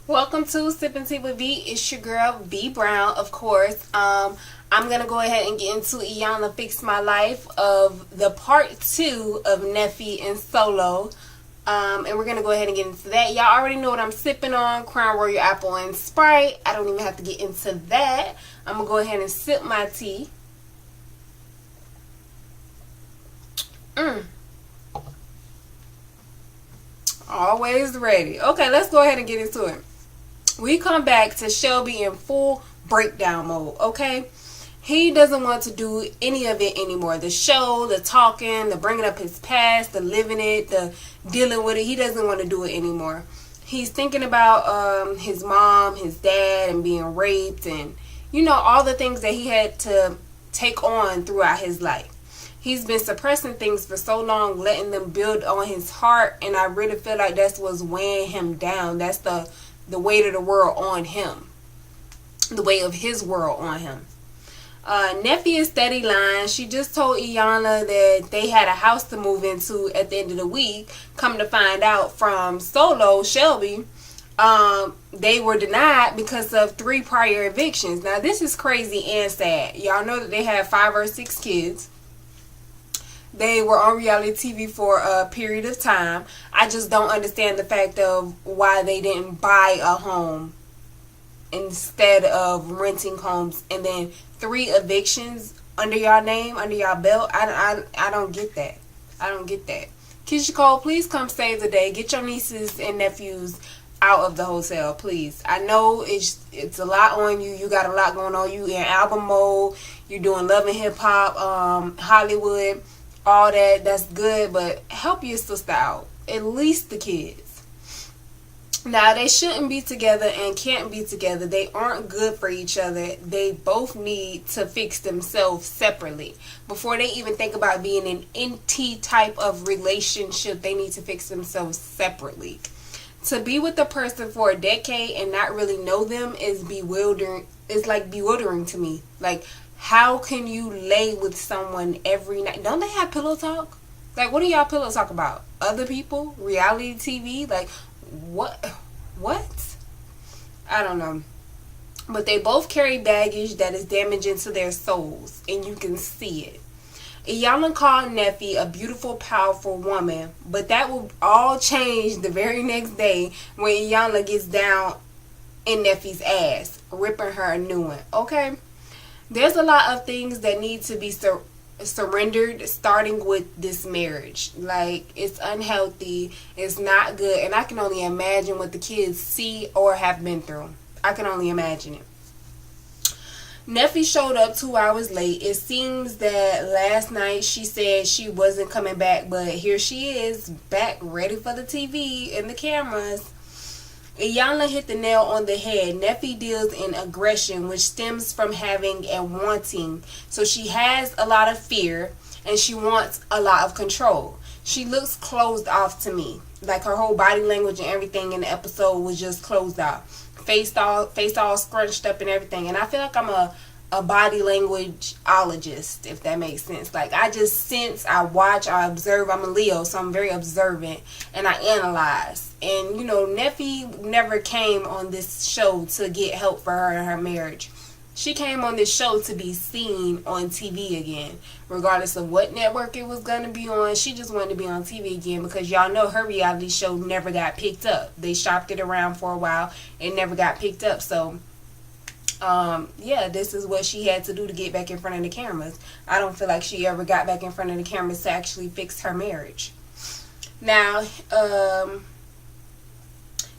Welcome to Sipping Tea with V. It's your girl V Brown, of course. I'm gonna go ahead and get into Iyanla Fix My Life of the part 2 of Neffe and Soullow. And we're gonna go ahead and get into that. Y'all already know what I'm sipping on: Crown Royal Apple and Sprite. I don't even have to get into that. I'm gonna go ahead and sip my tea. Always ready. Okay, let's go ahead and get into it. We come back to Shelby in full breakdown mode, okay? He doesn't want to do any of it anymore. The show, the talking, the bringing up his past, the living it, the dealing with it. He doesn't want to do it anymore. He's thinking about his mom, his dad, and being raped, and, you know, all the things that he had to take on throughout his life. He's been suppressing things for so long, letting them build on his heart, and I really feel like that's what's weighing him down. That's the weight of the world on him. The weight of his world on him. Neffe is steady lying. She just told Iyanla that they had a house to move into at the end of the week. Come to find out from Soullow, Shelby, they were denied because of 3 prior evictions. Now, this is crazy and sad. Y'all know that they had 5 or 6 kids. They were on reality TV for a period of time. I just don't understand the fact of why they didn't buy a home instead of renting homes, and then 3 evictions under y'all name, under y'all belt. I don't get that. I don't get that. Keisha Cole, please come save the day. Get your nieces and nephews out of the hotel, please. I know it's a lot on you. You got a lot going on. You in album mode. You're doing Love and Hip Hop, Hollywood. All that's good, but help your sister out. At least the kids. Now, they shouldn't be together and can't be together. They aren't good for each other. They both need to fix themselves separately. Before they even think about being in any type of relationship, they need to fix themselves separately. To be with a person for a decade and not really know them is bewildering. It's like bewildering to me. Like, how can you lay with someone every night? Don't they have pillow talk? Like, what do y'all pillow talk about? Other people? Reality TV? Like, what? I don't know. But they both carry baggage that is damaging to their souls, and you can see it. Iyanla called Neffe a beautiful, powerful woman, but that will all change the very next day when Iyanla gets down in Neffe's ass, ripping her a new one, okay? There's a lot of things that need to be surrendered, starting with this marriage. Like, it's unhealthy, it's not good, and I can only imagine what the kids see or have been through. I can only imagine it. Neffe showed up 2 hours late. It seems that last night she said she wasn't coming back, but here she is, back, ready for the TV and the cameras. Iyanla hit the nail on the head. Neffe deals in aggression, which stems from having and wanting. So she has a lot of fear, and she wants a lot of control. She looks closed off to me. Like, her whole body language and everything in the episode was just closed off. Face all scrunched up and everything. And I feel like I'm a body languageologist, if that makes sense. Like, I just sense, I watch, I observe. I'm a Leo, so I'm very observant, and I analyze. And, you know, Neffe never came on this show to get help for her and her marriage. She came on this show to be seen on TV again. Regardless of what network it was going to be on, she just wanted to be on TV again, because y'all know her reality show never got picked up. They shopped it around for a while and never got picked up. So, yeah, this is what she had to do to get back in front of the cameras. I don't feel like she ever got back in front of the cameras to actually fix her marriage. Now,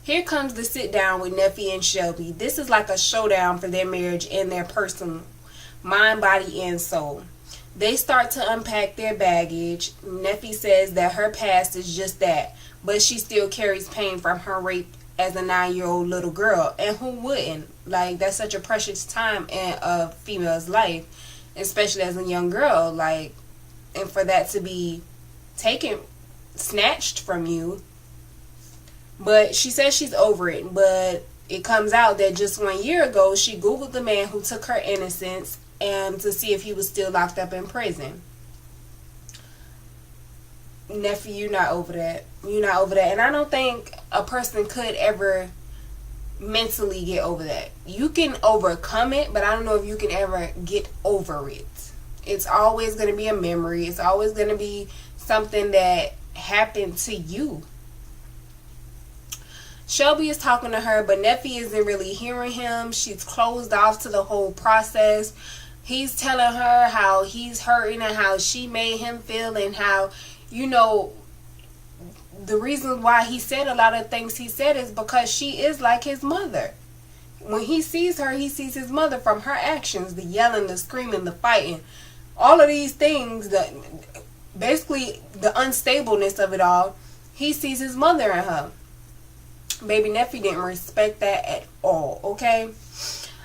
here comes the sit down with Neffe and Shelby. This is like a showdown for their marriage and their personal mind, body, and soul. They start to unpack their baggage. Neffe says that her past is just that, but she still carries pain from her rape as a 9-year-old little girl. And who wouldn't? Like, that's such a precious time in a female's life, especially as a young girl. Like, and for that to be snatched from you. But she says she's over it. But it comes out that just 1 year ago, she Googled the man who took her innocence and to see if he was still locked up in prison. Neffe, you're not over that. You're not over that. And I don't think a person could ever mentally get over that. You can overcome it, but I don't know if you can ever get over it. It's always going to be a memory. It's always going to be something that happened to you. Shelby is talking to her, but Neffe isn't really hearing him. She's closed off to the whole process. He's telling her how he's hurting and how she made him feel, and how, you know, the reason why he said a lot of things he said is because she is like his mother. When he sees her, he sees his mother from her actions, the yelling, the screaming, the fighting, all of these things, basically the unstableness of it all. He sees his mother in her. Baby Neffe didn't respect that at all, okay?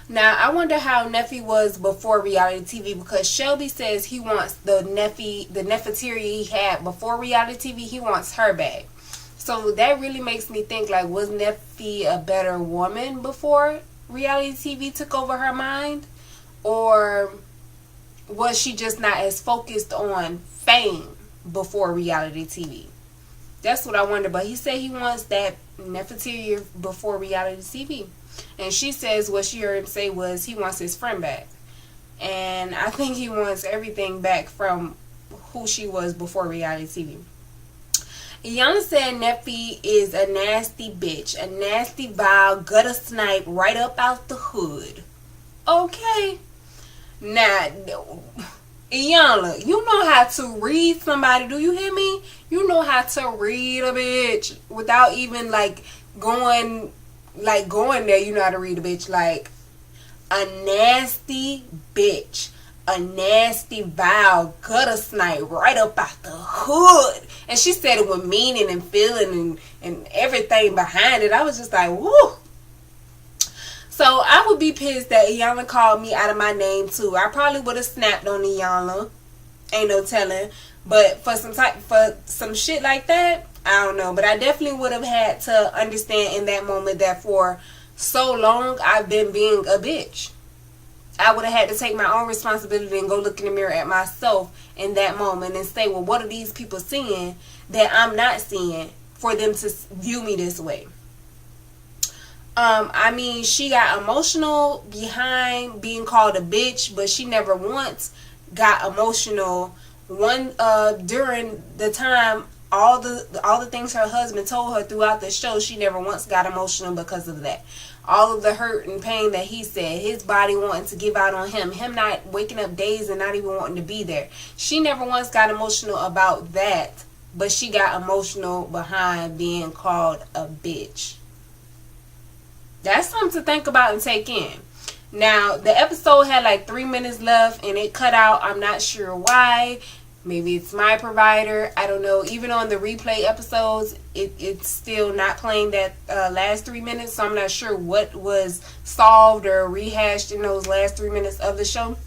Now, I wonder how Neffe was before reality TV, because Shelby says he wants the Neffeteria he had before reality TV, he wants her back. So that really makes me think, like, was Neffe a better woman before reality TV took over her mind? Or was she just not as focused on fame before reality TV? That's what I wonder. But he said he wants that Neffeteria before reality TV. And she says what she heard him say was he wants his friend back. And I think he wants everything back from who she was before reality TV. Iyanla said Neffe is a nasty bitch. A nasty, vile, gutter snipe right up out the hood. Okay. Now, Iyanla, you know how to read somebody. Do you hear me? You know how to read a bitch without even going there. You know how to read a bitch. Like, a nasty bitch, a nasty, vile, gutter snipe right up out the hood. And she said it with meaning and feeling and everything behind it. I was just like, woo. So I would be pissed that Iyanla called me out of my name too. I probably would have snapped on Iyanla. Ain't no telling. But for some shit like that, I don't know. But I definitely would have had to understand in that moment that for so long I've been being a bitch. I would have had to take my own responsibility and go look in the mirror at myself in that moment and say, well, what are these people seeing that I'm not seeing for them to view me this way? I mean, she got emotional behind being called a bitch, but she never once got emotional during the time all the things her husband told her throughout the show. She never once got emotional because of that. All of the hurt and pain that he said, his body wanting to give out on him not waking up days and not even wanting to be there. She never once got emotional about that, but she got emotional behind being called a bitch. That's something to think about and take in. Now, the episode had like 3 minutes left and it cut out. I'm not sure why. Maybe it's my provider. I don't know. Even on the replay episodes, it's still not playing that last 3 minutes. So I'm not sure what was solved or rehashed in those last 3 minutes of the show.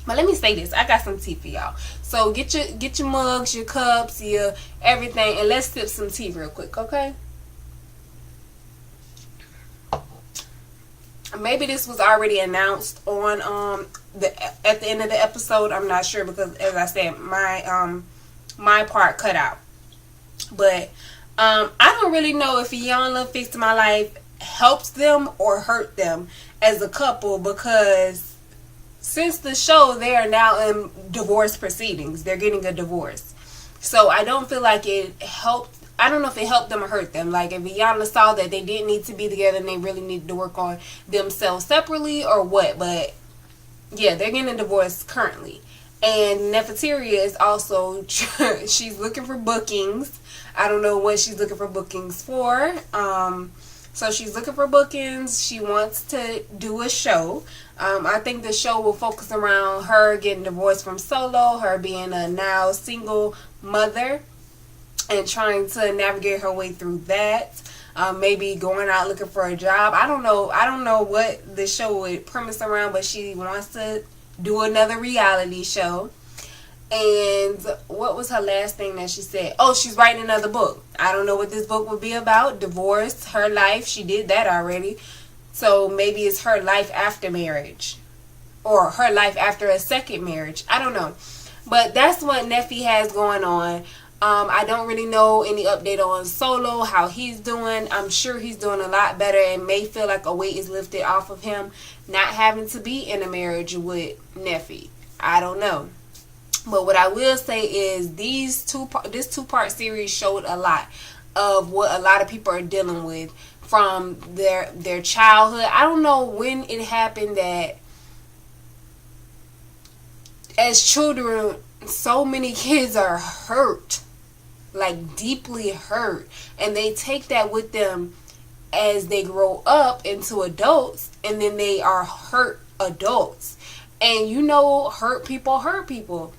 But let me say this. I got some tea for y'all. So get your mugs, your cups, your everything. And let's sip some tea real quick, okay? Maybe this was already announced on at the end of the episode. I'm not sure because, as I said, my part cut out. But I don't really know if Iyanla Fix My Life helps them or hurt them as a couple, because since the show they are now in divorce proceedings. They're getting a divorce. So I don't feel like it helped. I don't know if it helped them or hurt them. Like, if Iyanla saw that they didn't need to be together and they really needed to work on themselves separately or what. But, yeah, they're getting a divorce currently. And Neffeteria is also, she's looking for bookings. I don't know what she's looking for bookings for. So she's looking for bookings. She wants to do a show. I think the show will focus around her getting divorced from Soullow, her being a now single mother, and trying to navigate her way through that. Maybe going out looking for a job. I don't know what the show would premise around, but she wants to do another reality show. And what was her last thing that she said? Oh, she's writing another book. I don't know what this book would be about. Divorce, her life. She did that already. So maybe it's her life after marriage. Or her life after a second marriage. I don't know. But that's what Neffe has going on. I don't really know any update on Soullow, how he's doing. I'm sure he's doing a lot better and may feel like a weight is lifted off of him not having to be in a marriage with Neffe. I don't know. But what I will say is this two-part series showed a lot of what a lot of people are dealing with from their childhood. I don't know when it happened that as children, so many kids are hurt, like deeply hurt, and they take that with them as they grow up into adults, and then they are hurt adults. And you know, hurt people hurt people.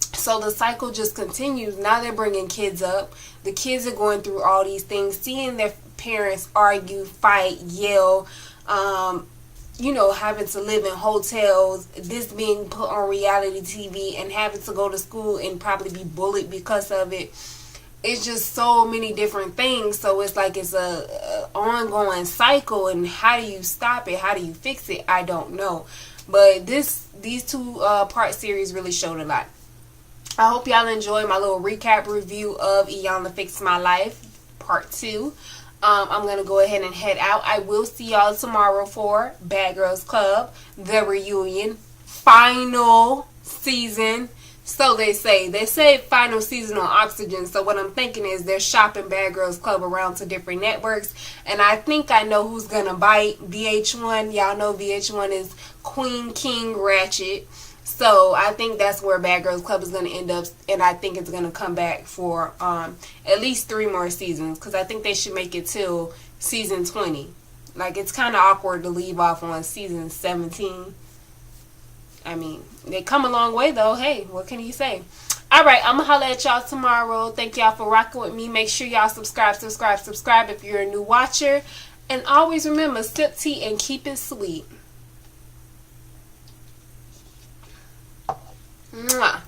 So the cycle just continues. Now they're bringing kids up. The kids are going through all these things, seeing their parents argue, fight, yell, you know, having to live in hotels, this being put on reality TV, and having to go to school and probably be bullied because of it. It's just so many different things. So it's like it's a ongoing cycle, and how do you stop it? How do you fix it? I don't know. But these two-part series really showed a lot. I hope y'all enjoyed my little recap review of Iyanla Fix My Life Part 2. I'm going to go ahead and head out. I will see y'all tomorrow for Bad Girls Club, the reunion, final season. So they say. They say final season on Oxygen. So what I'm thinking is they're shopping Bad Girls Club around to different networks. And I think I know who's going to bite. VH1. Y'all know VH1 is Queen, King, Ratchet. So I think that's where Bad Girls Club is going to end up, and I think it's going to come back for at least 3 more seasons, because I think they should make it till season 20. Like, it's kind of awkward to leave off on season 17. I mean, they come a long way, though. Hey, what can you say? Alright, I'm going to holler at y'all tomorrow. Thank y'all for rocking with me. Make sure y'all subscribe if you're a new watcher. And always remember, sip tea and keep it sweet. Mwah.